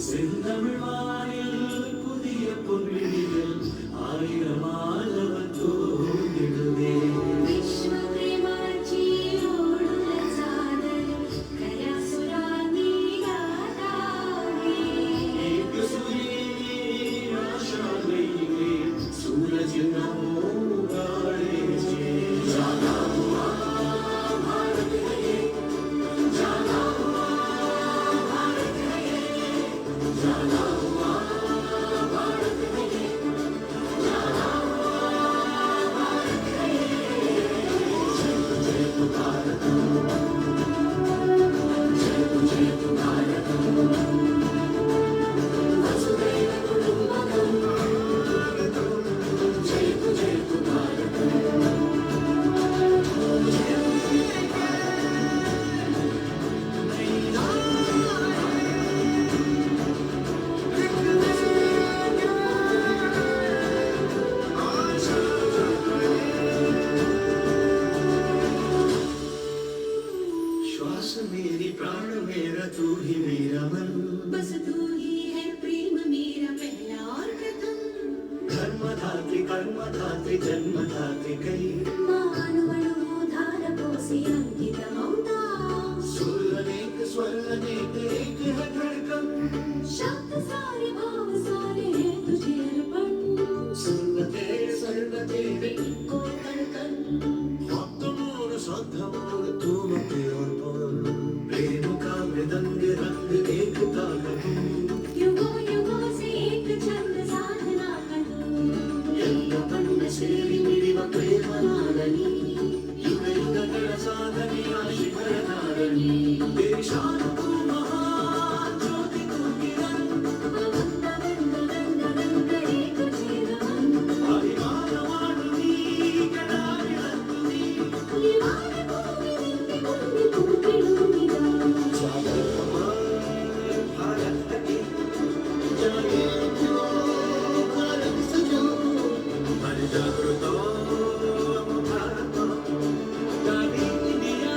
செந்தமிழ் வானில் புதிய பொன்விழிகள் ஆயிரம் ஆலவன் தோன்றிடுவே विश्व प्रेमाची ओढ सादर खऱ्या सुरांनी गातावे एक सुरी आशा गईले सूरज नमो गाळेचे जागा हुआ भारत है जागा हुआ भारत है जागा हुआ भारत है जागा हुआ भारत है जय तू भारत जय तू भारत वसुधैव कुटुम्बकम् जय तू भारत श्वास मेरी प्राण मेरा तू ही मेरा मन बस तू ही है प्रेम मेरा पहला और प्रथम कर्मधात्री जन्मधात्री कई मानवणो धारकोसी अंकितमौता स्वर अनेक एक है धड़कन शब्द सारे भाव सारे हैं तुझे अर्पण सर्व तेरे को धड़कन भक्त मोर श्रद्धा मोर तुम पे अर्पण प्रेम का मृदंग रंग एकता का धूम युगों युगों से एक छंद साधना करो ಎಲ್ಲ ಬಣ್ಣ ಸೇರಿ ಮಿಡಿವ ಪ್ರೇಮ ನಾಡನಿ ಯುಗ ಯುಗಗಳ ಸಾಧನೆಯ ಶಿಖರಧಾರಣಿ ದೇಶಾನ ತೂ ಮಹಾನ್ ಜ್ಯೋತಿ ತೂ ಕಿರಣ್ भगवंत वंद वंद वंद करे तुझे नमन ಅಭಿಮಾನ ಮಾಡು ನೀ ಗಣಾರಿಳಂದು ನೀ निवार भूमि निंदि कुंदि कुंकिणु निदान ಜಾಗೃತ ಭಾರತ ಕಿ ಜಾಗೇ जो भारत सजो हर जागृत भारत गाड़ी इंडिया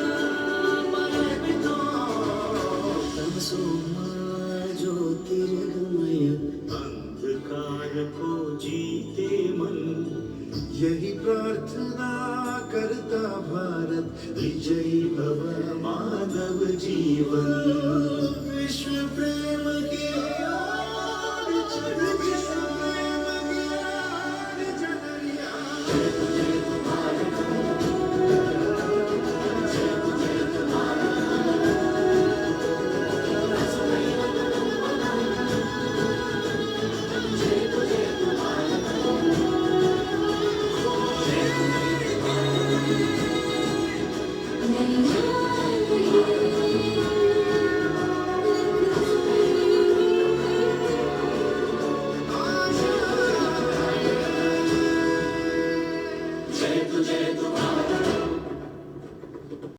माय तो तमसो ज्योतिर्गमय अंधकार को जीते मन यही प्रार्थना करता भारत विजयी भव मानव जीवन